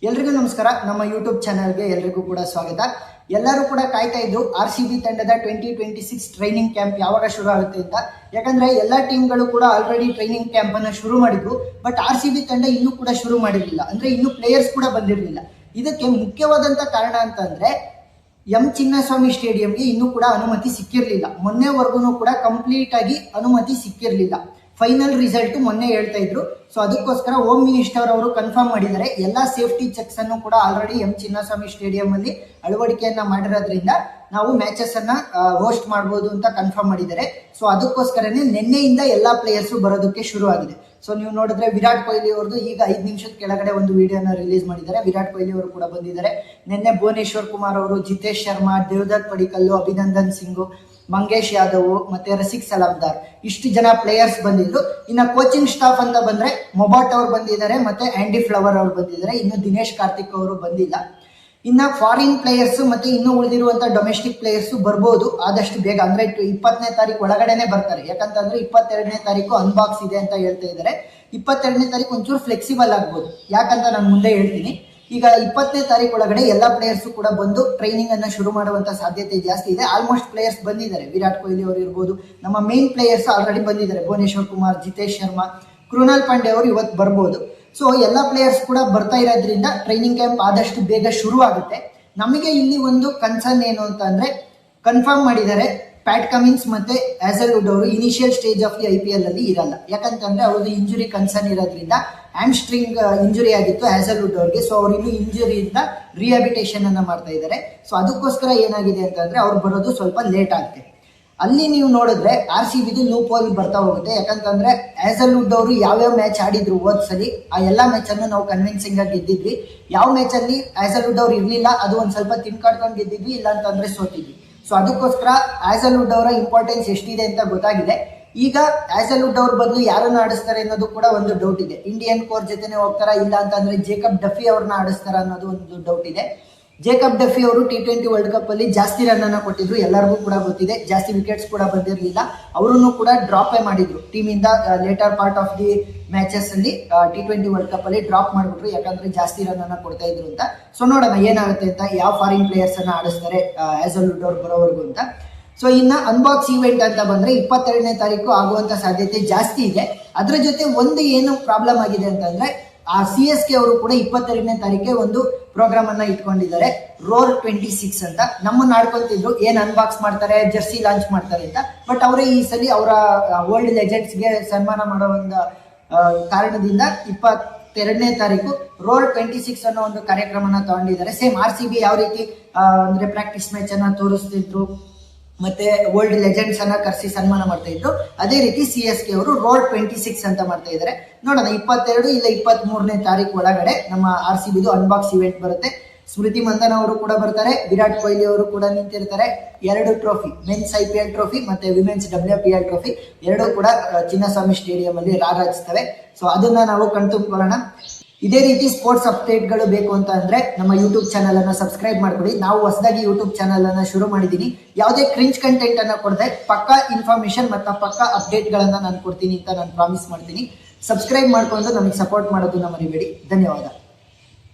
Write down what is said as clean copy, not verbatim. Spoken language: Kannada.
ಎಲ್ರಿಗೂ ನಮಸ್ಕಾರ. ನಮ್ಮ ಯೂಟ್ಯೂಬ್ ಚಾನಲ್ಗೆ ಎಲ್ರಿಗೂ ಕೂಡ ಸ್ವಾಗತ. ಎಲ್ಲರೂ ಕೂಡ ಕಾಯ್ತಾ ಇದ್ರು RCB ತಂಡದ 2026 ಟ್ರೈನಿಂಗ್ ಕ್ಯಾಂಪ್ ಯಾವಾಗ ಶುರು ಆಗುತ್ತೆ ಅಂತ. ಯಾಕಂದ್ರೆ ಎಲ್ಲ ಟೀಮ್ಗಳು ಕೂಡ ಆಲ್ರೆಡಿ ಟ್ರೈನಿಂಗ್ ಕ್ಯಾಂಪ್ ಅನ್ನು ಶುರು ಮಾಡಿದ್ರು. ಬಟ್ RCB ತಂಡ ಇನ್ನೂ ಕೂಡ ಶುರು ಮಾಡಿರಲಿಲ್ಲ, ಅಂದ್ರೆ ಇನ್ನೂ ಪ್ಲೇಯರ್ಸ್ ಕೂಡ ಬಂದಿರಲಿಲ್ಲ. ಇದಕ್ಕೆ ಮುಖ್ಯವಾದಂತ ಕಾರಣ ಅಂತಂದ್ರೆ ಎಂ ಚಿನ್ನಸ್ವಾಮಿ ಸ್ಟೇಡಿಯಂಗೆ ಇನ್ನೂ ಕೂಡ ಅನುಮತಿ ಸಿಕ್ಕಿರಲಿಲ್ಲ. ಮೊನ್ನೆವರೆಗೂ ಕೂಡ ಕಂಪ್ಲೀಟ್ ಆಗಿ ಅನುಮತಿ ಸಿಕ್ಕಿರಲಿಲ್ಲ. ಫೈನಲ್ ರಿಸಲ್ಟ್ ಮೊನ್ನೆ ಹೇಳ್ತಾ ಇದ್ರು. ಸೊ ಅದಕ್ಕೋಸ್ಕರ ಹೋಮ್ ಮಿನಿಸ್ಟರ್ ಅವರು ಕನ್ಫರ್ಮ್ ಮಾಡಿದ್ದಾರೆ. ಎಲ್ಲ ಸೇಫ್ಟಿ ಚೆಕ್ಸ್ ಅನ್ನು ಕೂಡ ಆಲ್ರೆಡಿ ಎಂ ಚಿನ್ನಸ್ವಾಮಿ ಸ್ಟೇಡಿಯಂ ಅಲ್ಲಿ ಅಳವಡಿಕೆಯನ್ನ ಮಾಡಿರೋದ್ರಿಂದ ನಾವು ಮ್ಯಾಚಸ್ ಅನ್ನ ಹೋಸ್ಟ್ ಮಾಡಬಹುದು ಅಂತ ಕನ್ಫರ್ಮ್ ಮಾಡಿದ್ದಾರೆ. ಸೊ ಅದಕ್ಕೋಸ್ಕರನೇ ನಿನ್ನೆಯಿಂದ ಎಲ್ಲಾ ಪ್ಲೇಯರ್ಸ್ ಬರೋದಕ್ಕೆ ಶುರು ಆಗಿದೆ. ಸೊ ನೀವು ನೋಡಿದ್ರೆ ವಿರಾಟ್ ಕೊಹ್ಲಿ ಅವ್ರದ್ದು ಈಗ 5 ನಿಮಿಷದ ಕೆಳಗಡೆ ಒಂದು ವಿಡಿಯೋನ ರಿಲೀಸ್ ಮಾಡಿದ್ದಾರೆ. ವಿರಾಟ್ ಕೊಹ್ಲಿ ಅವರು ಕೂಡ ಬಂದಿದ್ದಾರೆ. ನಿನ್ನೆ ಭುವನೇಶ್ವರ್ ಕುಮಾರ್ ಅವರು, ಜಿತೇಶ್ ಶರ್ಮಾ, ದೇವದತ್ ಪಡಿಕಲ್ಲು, ಅಭಿನಂದನ್ ಸಿಂಗ್, ಮಂಗೇಶ್ ಯಾದವ್ ಮತ್ತೆ ರಸಿಕ್ ಸಲಾಮ್ದಾರ್, ಇಷ್ಟು ಜನ ಪ್ಲೇಯರ್ಸ್ ಬಂದಿದ್ರು. ಇನ್ನ ಕೋಚಿಂಗ್ ಸ್ಟಾಫ್ ಅಂತ ಬಂದ್ರೆ ಮೊಬಾಟ್ ಅವರು ಬಂದಿದ್ದಾರೆ, ಮತ್ತೆ ಆಂಡಿ ಫ್ಲವರ್ ಅವರು ಬಂದಿದ್ದಾರೆ. ಇನ್ನು ದಿನೇಶ್ ಕಾರ್ತಿಕ್ ಅವರು ಬಂದಿಲ್ಲ. ಇನ್ನ ಫಾರಿನ್ ಪ್ಲೇಯರ್ಸ್ ಮತ್ತೆ ಇನ್ನು ಉಳಿದಿರುವಂತ ಡೊಮೆಸ್ಟಿಕ್ ಪ್ಲೇಯರ್ಸ್ ಬರ್ಬೋದು ಆದಷ್ಟು ಬೇಗ, ಅಂದ್ರೆ 20ನೇ ತಾರೀಕು ಒಳಗಡೆನೆ ಬರ್ತಾರೆ. ಯಾಕಂತಂದ್ರೆ 22ನೇ ತಾರೀಕು ಅನ್ಬಾಕ್ಸ್ ಇದೆ ಅಂತ ಹೇಳ್ತಾ ಇದ್ದಾರೆ. 22ನೇ ತಾರೀಕು ಒಂಚೂರು ಫ್ಲೆಕ್ಸಿಬಲ್ ಆಗ್ಬೋದು, ಯಾಕಂತ ನಾನು ಮುಂದೆ ಹೇಳ್ತೀನಿ. ಈಗ 20ನೇ ತಾರೀಕು ಒಳಗಡೆ ಎಲ್ಲ ಪ್ಲೇಯರ್ಸ್ ಕೂಡ ಬಂದು ಟ್ರೈನಿಂಗ್ ಅನ್ನ ಶುರು ಮಾಡುವಂತ ಸಾಧ್ಯತೆ ಜಾಸ್ತಿ ಇದೆ. ಆಲ್ಮೋಸ್ಟ್ ಪ್ಲೇಯರ್ಸ್ ಬಂದಿದ್ದಾರೆ. ವಿರಾಟ್ ಕೊಹ್ಲಿ ಅವರು ಇರ್ಬೋದು, ನಮ್ಮ ಮೇನ್ ಪ್ಲೇಯರ್ಸ್ ಆಲ್ರೆಡಿ ಬಂದಿದ್ದಾರೆ. ಭುವನೇಶ್ವರ್ ಕುಮಾರ್, ಜಿತೇಶ್ ಶರ್ಮಾ, ಕೃಣಾಲ್ ಪಾಂಡೆ ಅವರು ಇವತ್ತು ಬರ್ಬೋದು. ಸೊ ಎಲ್ಲ ಪ್ಲೇಯರ್ಸ್ ಕೂಡ ಬರ್ತಾ ಇರೋದ್ರಿಂದ ಟ್ರೈನಿಂಗ್ ಕ್ಯಾಂಪ್ ಆದಷ್ಟು ಬೇಗ ಶುರು ಆಗುತ್ತೆ. ನಮಗೆ ಇಲ್ಲಿ ಒಂದು ಕನ್ಸರ್ನ್ ಏನು ಅಂತ ಅಂದ್ರೆ, ಕನ್ಫರ್ಮ್ ಮಾಡಿದ್ದಾರೆ ಪ್ಯಾಟ್ ಕಮಿನ್ಸ್ ಮತ್ತೆ ಹ್ಯಾಸಲ್ವುಡ್ ಅವರು initial stage of the IPL ಅಲ್ಲಿ ಇರಲ್ಲ. ಯಾಕಂತಂದ್ರೆ ಅವ್ರದ್ದು ಇಂಜುರಿ ಕನ್ಸರ್ನ್ ಇರೋದ್ರಿಂದ, ಹ್ಯಾಮ್ಸ್ಟ್ರಿಂಗ್ ಇಂಜುರಿ ಆಗಿತ್ತು ಹ್ಯಾಸಲ್ವುಡ್ ಅವ್ರಿಗೆ. ಸೊ ಅವ್ರು ಇನ್ನು ಇಂಜುರಿಯಿಂದ ರಿಹ್ಯಾಬಿಟೇಷನ್ ಅನ್ನ ಮಾಡ್ತಾ ಇದ್ದಾರೆ. ಸೊ ಅದಕ್ಕೋಸ್ಕರ ಏನಾಗಿದೆ ಅಂತಂದ್ರೆ ಅವ್ರು ಬರೋದು ಸ್ವಲ್ಪ ಲೇಟ್ ಆಗುತ್ತೆ. ಅಲ್ಲಿ ನೀವು ನೋಡಿದ್ರೆ RCBದು ಲೂಪ್ ಹೋಲ್ ಬರ್ತಾ ಹೋಗುತ್ತೆ. ಯಾಕಂತಂದ್ರೆ ಹ್ಯಾಸಲ್ವುಡ್ ಅವರು ಯಾವ್ಯಾವ ಮ್ಯಾಚ್ ಆಡಿದ್ರು ಹೋದ್ಸಲಿ, ಆ ಎಲ್ಲಾ ಮ್ಯಾಚ್ ಅನ್ನು ನಾವು ಕನ್ವಿನ್ಸಿಂಗ್ ಆಗಿ ಗೆದ್ದಿದ್ವಿ. ಯಾವ ಮ್ಯಾಚ್ ಅಲ್ಲಿ ಹ್ಯಾಸಲ್ವುಡ್ ಅವ್ರು ಇರ್ಲಿಲ್ಲ ಅದು ಒಂದ್ ಸ್ವಲ್ಪ ತಿನ್ಕಾಡ್ಕೊಂಡು ಗೆದ್ದಿದ್ವಿ, ಇಲ್ಲ ಅಂತಂದ್ರೆ ಸೋತಿದ್ವಿ. ಸೊ ಅದಕ್ಕೋಸ್ಕರ ಹ್ಯಾಸಲ್ವುಡ್ ಅವರ ಇಂಪಾರ್ಟೆನ್ಸ್ ಎಷ್ಟಿದೆ ಅಂತ ಗೊತ್ತಾಗಿದೆ. ಈಗ ಹ್ಯಾಸಲ್ವುಡ್ ಅವ್ರ ಬದಲು ಯಾರನ್ನ ಆಡಿಸ್ತಾರೆ ಅನ್ನೋದು ಕೂಡ ಒಂದು ಡೌಟ್ ಇದೆ. ಇಂಡಿಯನ್ ಕೋರ್ ಜೊತೆನೆ ಹೋಗ್ತಾರಾ, ಇಲ್ಲ ಅಂತಂದ್ರೆ ಜೇಕಬ್ ಡಫಿ ಅವ್ರನ್ನ ಆಡಿಸ್ತಾರ ಅನ್ನೋದು ಒಂದು ಡೌಟ್ ಇದೆ. ಜೇಕಬ್ ಡಫಿ ಅವರು T20 ವರ್ಲ್ಡ್ ಕಪ್ ಅಲ್ಲಿ ಜಾಸ್ತಿ ರನ್ ಅನ್ನ ಕೊಟ್ಟಿದ್ರು, ಎಲ್ಲರಿಗೂ ಕೂಡ ಗೊತ್ತಿದೆ. ಜಾಸ್ತಿ ವಿಕೆಟ್ಸ್ ಕೂಡ ಬಂದಿರಲಿಲ್ಲ. ಅವರನ್ನು ಕೂಡ ಡ್ರಾಪ್ ಮಾಡಿದ್ರು ಟೀಮ್ ಇಂದ later part of the matches ಅಲ್ಲಿ. T20 ವರ್ಲ್ಡ್ ಕಪ್ ಅಲ್ಲಿ ಡ್ರಾಪ್ ಮಾಡ್ಬಿಟ್ರು, ಯಾಕಂದ್ರೆ ಜಾಸ್ತಿ ರನ್ ಅನ್ನ ಕೊಡ್ತಾ ಇದ್ರು ಅಂತ. ಸೊ ನೋಡೋಣ ಏನಾಗುತ್ತೆ ಅಂತ, ಯಾವ ಫಾರಿನ್ ಪ್ಲೇಯರ್ಸ್ ಅನ್ನ ಆಡಿಸ್ತಾರೆ ಹ್ಯಾಸಲ್ವುಡ್ ಅವ್ರು ಬರೋವರೆಗೂ ಅಂತ. ಸೊ ಇನ್ನ ಅನ್ಬಾಕ್ಸ್ ಇವೆಂಟ್ ಅಂತ ಬಂದ್ರೆ 22ನೇ ತಾರೀಕು ಆಗುವಂತ ಸಾಧ್ಯತೆ ಜಾಸ್ತಿ ಇದೆ. ಅದ್ರ ಜೊತೆ ಒಂದು ಏನು ಪ್ರಾಬ್ಲಮ್ ಆಗಿದೆ ಅಂತಂದ್ರೆ, ಆ CSK ಅವರು ಕೂಡ 22ನೇ ತಾರೀಕೆ ಒಂದು ಪ್ರೋಗ್ರಾಮ್ ಅನ್ನ ಇಟ್ಕೊಂಡಿದ್ದಾರೆ, ರೋರ್ 26 ಅಂತ. ನಮ್ಮನ್ನ ಆಡ್ಕೊಂತಿದ್ರು ಏನ್ ಅನ್ಬಾಕ್ಸ್ ಮಾಡ್ತಾರೆ, ಜರ್ಸಿ ಲಾಂಚ್ ಮಾಡ್ತಾರೆ ಅಂತ. ಬಟ್ ಅವರೇ ಈ ಸಲ ಅವರ ಓಲ್ಡ್ ಲೆಜೆಂಡ್ಸ್ಗೆ ಸನ್ಮಾನ ಮಾಡೋ ಒಂದು ಕಾರಣದಿಂದ 22ನೇ ತಾರೀಕು ರೋರ್ 26 ಅನ್ನೋ ಒಂದು ಕಾರ್ಯಕ್ರಮನ ತಗೊಂಡಿದ್ದಾರೆ. ಸೇಮ್ RCB ಯಾವ ರೀತಿ ಅಂದ್ರೆ ಪ್ರಾಕ್ಟೀಸ್ ಮ್ಯಾಚ್ ಅನ್ನ ತೋರಿಸ್ತಿದ್ರು, ಮತ್ತೆ ಓಲ್ಡ್ ಲೆಜೆಂಡ್ಸ್ ಅನ್ನ ಕರೆಸಿ ಸನ್ಮಾನ ಮಾಡ್ತಾ ಇದ್ರು, ಅದೇ ರೀತಿ CSK ಅವರು ರೋಡ್ 26 ಅಂತ ಮಾಡ್ತಾ ಇದ್ದಾರೆ. ನೋಡೋಣ 22 ಇಲ್ಲ 23ನೇ ತಾರೀಕು ಒಳಗಡೆ ನಮ್ಮ RCBದು ಅನ್ಬಾಕ್ಸ್ ಇವೆಂಟ್ ಬರುತ್ತೆ. ಸ್ಮೃತಿ ಮಂದನ ಅವರು ಕೂಡ ಬರ್ತಾರೆ, ವಿರಾಟ್ ಕೊಹ್ಲಿ ಅವರು ಕೂಡ ನಿಂತಿರ್ತಾರೆ. 2 ಟ್ರೋಫಿ, ಮೆನ್ಸ್ IPL ಟ್ರೋಫಿ ಮತ್ತೆ ವಿಮೆನ್ಸ್ WPL ಟ್ರೋಫಿ ಎರಡೂ ಕೂಡ ಚಿನ್ನಸ್ವಾಮಿ ಸ್ಟೇಡಿಯಂ ಅಲ್ಲಿ ರಾರಾಜಿಸ್ತವೆ. ಸೊ ಅದನ್ನ ನಾವು ಕಣ್ತುಂಬಿಕೊಳ್ಳೋಣ. ಇದೇ ರೀತಿ ಸ್ಪೋರ್ಟ್ಸ್ ಅಪ್ಡೇಟ್ಗಳು ಬೇಕು ಅಂತ ಅಂದ್ರೆ ನಮ್ಮ ಯೂಟ್ಯೂಬ್ ಚಾನಲ್ ಅನ್ನ ಸಬ್ಸ್ಕ್ರೈಬ್ ಮಾಡ್ಕೊಳ್ಳಿ. ನಾವು ಹೊಸದಾಗಿ ಯೂಟ್ಯೂಬ್ ಚಾನಲ್ ಅನ್ನ ಶುರು ಮಾಡಿದೀನಿ. ಯಾವುದೇ ಕ್ರಿಂಜ್ ಕಂಟೆಂಟ್ ಅನ್ನ ಕೊಡದೆ ಪಕ್ಕಾ ಇನ್ಫಾರ್ಮೇಶನ್ ಮತ್ತು ಪಕ್ಕಾ ಅಪ್ಡೇಟ್ ಗಳನ್ನ ನಾನು ಕೊಡ್ತೀನಿ ಅಂತ ನಾನು ಪ್ರಾಮಿಸ್ ಮಾಡ್ತೀನಿ. ಸಬ್ಸ್ಕ್ರೈಬ್ ಮಾಡ್ಕೊಂಡು ನಮಗೆ ಸಪೋರ್ಟ್ ಮಾಡೋದನ್ನ ಮರಿಬೇಡಿ. ಧನ್ಯವಾದ.